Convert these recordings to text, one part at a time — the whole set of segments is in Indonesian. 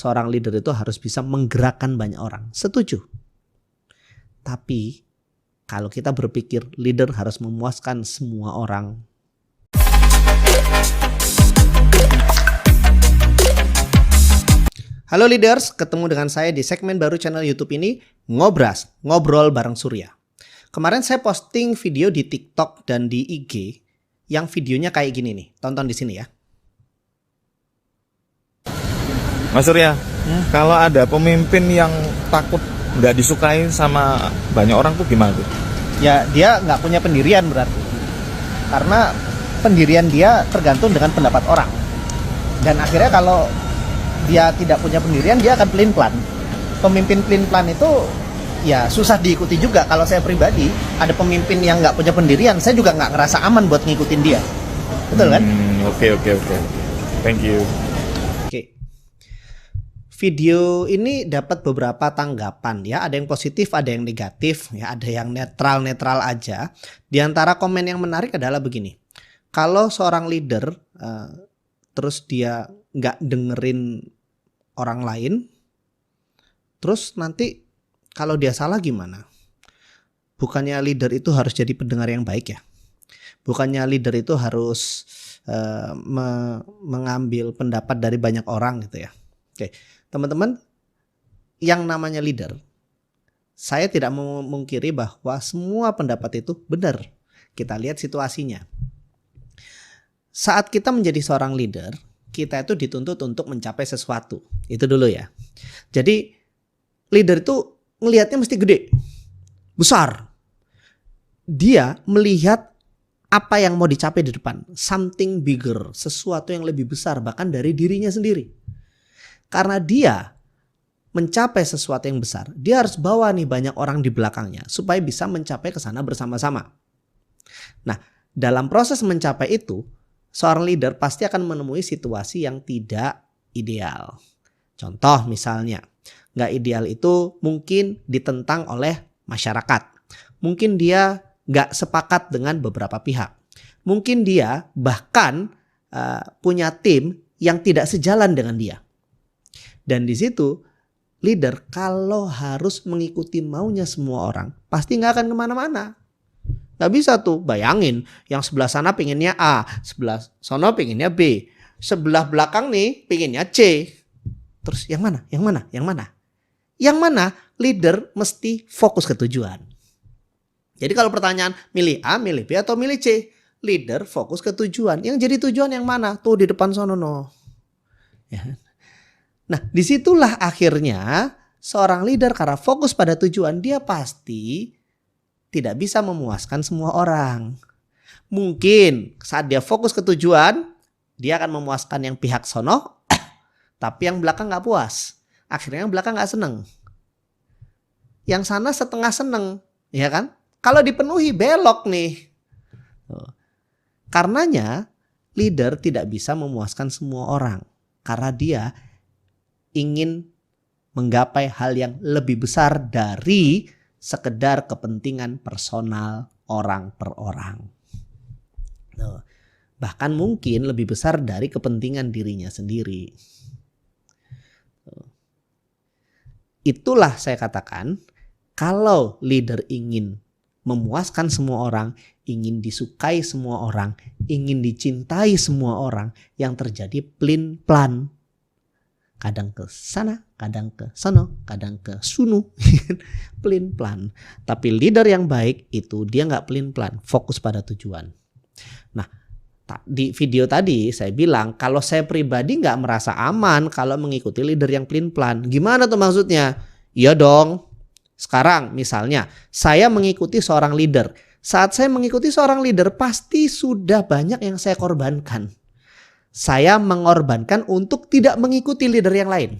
seorang leader itu harus bisa menggerakkan banyak orang. Setuju. Tapi kalau kita berpikir leader harus memuaskan semua orang. Halo leaders, ketemu dengan saya di segmen baru channel YouTube ini, Ngobras, Ngobrol bareng Surya. Kemarin saya posting video di TikTok dan di IG yang videonya kayak gini nih. Tonton di sini ya. Mas Surya, kalau ada pemimpin yang takut nggak disukai sama banyak orang tuh gimana tuh? Ya dia nggak punya pendirian berarti. Karena pendirian dia tergantung dengan pendapat orang. Dan akhirnya kalau dia tidak punya pendirian, dia akan pelin-pelan. Pemimpin pelin-pelan itu ya susah diikuti juga. Kalau saya pribadi, ada pemimpin yang nggak punya pendirian, saya juga nggak ngerasa aman buat ngikutin dia. Betul kan? Oke. Thank you. Oke. Video ini dapat beberapa tanggapan ya. Ada yang positif, ada yang negatif, ya. Ada yang netral aja. Di antara komen yang menarik adalah begini. Kalau seorang leader terus dia nggak dengerin orang lain, terus nanti kalau dia salah gimana? Bukannya leader itu harus jadi pendengar yang baik ya? Bukannya leader itu harus mengambil pendapat dari banyak orang gitu ya? Oke, teman-teman, yang namanya leader, saya tidak memungkiri bahwa semua pendapat itu benar. Kita lihat situasinya. Saat kita menjadi seorang leader, kita itu dituntut untuk mencapai sesuatu. Itu dulu ya. Jadi leader itu ngelihatnya mesti gede, besar. Dia melihat apa yang mau dicapai di depan. Something bigger, sesuatu yang lebih besar bahkan dari dirinya sendiri. Karena dia mencapai sesuatu yang besar, dia harus bawa nih banyak orang di belakangnya supaya bisa mencapai ke sana bersama-sama. Nah, dalam proses mencapai itu, seorang leader pasti akan menemui situasi yang tidak ideal. Contoh misalnya, nggak ideal itu mungkin ditentang oleh masyarakat. Mungkin dia nggak sepakat dengan beberapa pihak. Mungkin dia bahkan punya tim yang tidak sejalan dengan dia. Dan di situ leader kalau harus mengikuti maunya semua orang, pasti nggak akan kemana-mana. Gak bisa tuh, bayangin yang sebelah sana pinginnya A, sebelah sono pinginnya B, sebelah belakang nih pinginnya C. Terus yang mana? Yang mana leader mesti fokus ke tujuan. Jadi kalau pertanyaan milih A, milih B atau milih C, leader fokus ke tujuan. Yang jadi tujuan yang mana? Tuh di depan sono no. Ya. Nah disitulah akhirnya seorang leader karena fokus pada tujuan, dia pasti tidak bisa memuaskan semua orang. Mungkin saat dia fokus ke tujuan, dia akan memuaskan yang pihak sono, tapi yang belakang gak puas. Akhirnya yang belakang gak seneng. Yang sana setengah seneng, ya kan? Kalau dipenuhi belok nih. Karenanya leader tidak bisa memuaskan semua orang. Karena dia ingin menggapai hal yang lebih besar dari sekedar kepentingan personal orang per orang. Bahkan mungkin lebih besar dari kepentingan dirinya sendiri. Itulah saya katakan, kalau leader ingin memuaskan semua orang, ingin disukai semua orang, ingin dicintai semua orang, yang terjadi pelin-pelan. Kadang ke sana, kadang ke sono, kadang ke sunu, pelin-pelan. Tapi leader yang baik itu dia nggak pelin-pelan, fokus pada tujuan. Nah, di video tadi saya bilang kalau saya pribadi nggak merasa aman kalau mengikuti leader yang pelin-pelan. Gimana tuh maksudnya? Iya dong. Sekarang misalnya saya mengikuti seorang leader. Saat saya mengikuti seorang leader pasti sudah banyak yang saya korbankan. Saya mengorbankan untuk tidak mengikuti leader yang lain.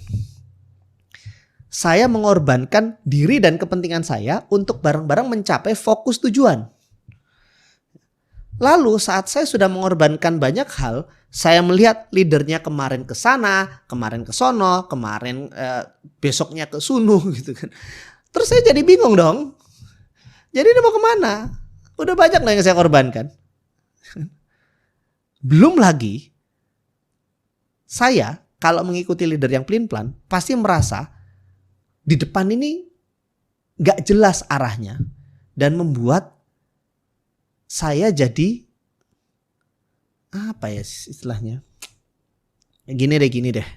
Saya mengorbankan diri dan kepentingan saya untuk bareng-bareng mencapai fokus tujuan. Lalu saat saya sudah mengorbankan banyak hal, saya melihat leadernya kemarin ke sana, kemarin ke sono, kemarin besoknya ke sunu gitu kan. Terus saya jadi bingung dong. Jadi ini mau kemana? Udah banyak lah yang saya korbankan. Belum lagi saya kalau mengikuti leader yang pelin-pelan pasti merasa di depan ini gak jelas arahnya dan membuat saya jadi apa ya istilahnya? Gini deh.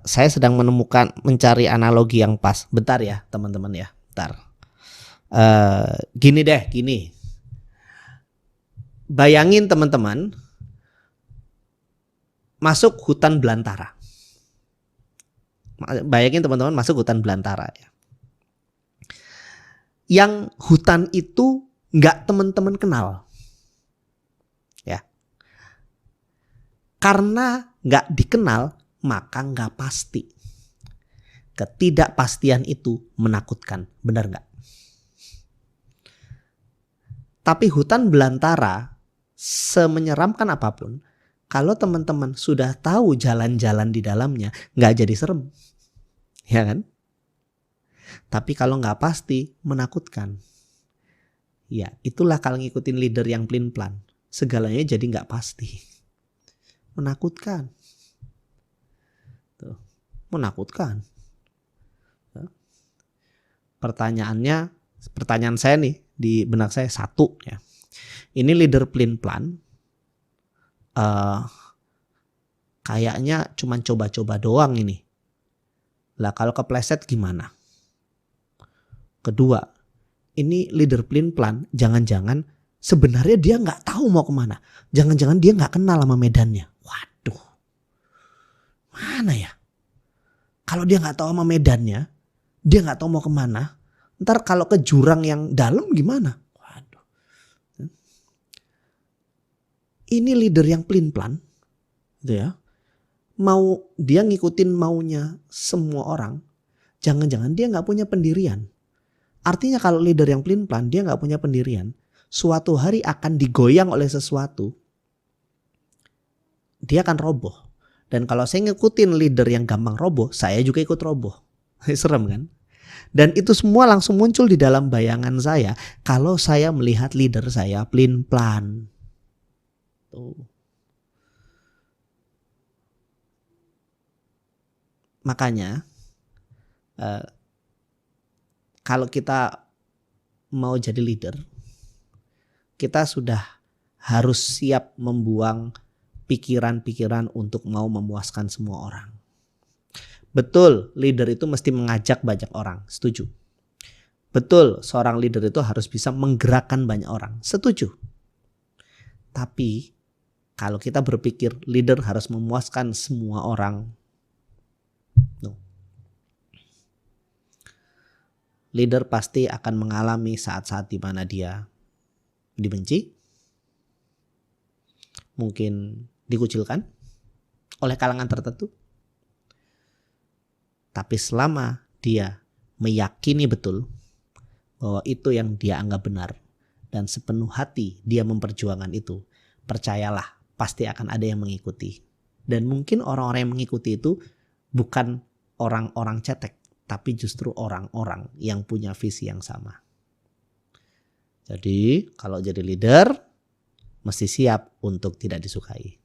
Saya sedang mencari analogi yang pas. Bentar ya teman-teman ya. Bentar. Gini. Bayangin teman-teman masuk hutan belantara. Bayangin teman-teman masuk hutan belantara ya. Yang hutan itu nggak teman-teman kenal. Ya. Karena nggak dikenal maka nggak pasti. Ketidakpastian itu menakutkan, benar nggak? Tapi hutan belantara semenyeramkan apapun, kalau teman-teman sudah tahu jalan-jalan di dalamnya, nggak jadi serem, ya kan? Tapi kalau nggak pasti, menakutkan. Ya, itulah kalau ngikutin leader yang pelin-pelan. Segalanya jadi nggak pasti. Menakutkan. Tuh, menakutkan. Pertanyaan saya nih di benak saya satu ya. Ini leader pelin-pelan. Kayaknya cuman coba-coba doang ini. Lah kalau kepleset gimana? Kedua, ini leader pelin-pelan, jangan-jangan sebenarnya dia nggak tahu mau kemana. Jangan-jangan dia nggak kenal sama medannya. Waduh, mana ya? Kalau dia nggak tahu sama medannya, dia nggak tahu mau kemana. Ntar kalau ke jurang yang dalam gimana? Waduh. Ini leader yang pelin-pelan, gitu ya. Mau dia ngikutin maunya semua orang. Jangan-jangan dia nggak punya pendirian. Artinya kalau leader yang pelin-pelan dia nggak punya pendirian, suatu hari akan digoyang oleh sesuatu, dia akan roboh. Dan kalau saya ngikutin leader yang gampang roboh, saya juga ikut roboh. Serem kan? Dan itu semua langsung muncul di dalam bayangan saya kalau saya melihat leader saya pelin-pelan. Tuh. Makanya kalau kita mau jadi leader, kita sudah harus siap membuang pikiran-pikiran untuk mau memuaskan semua orang. Betul, leader itu mesti mengajak banyak orang, setuju. Betul, seorang leader itu harus bisa menggerakkan banyak orang, setuju. Tapi kalau kita berpikir leader harus memuaskan semua orang, no. Leader pasti akan mengalami saat-saat di mana dia dibenci, mungkin dikucilkan oleh kalangan tertentu. Tapi selama dia meyakini betul bahwa itu yang dia anggap benar dan sepenuh hati dia memperjuangkan itu, percayalah pasti akan ada yang mengikuti. Dan mungkin orang-orang yang mengikuti itu bukan orang-orang cetek, tapi justru orang-orang yang punya visi yang sama. Jadi kalau jadi leader mesti siap untuk tidak disukai.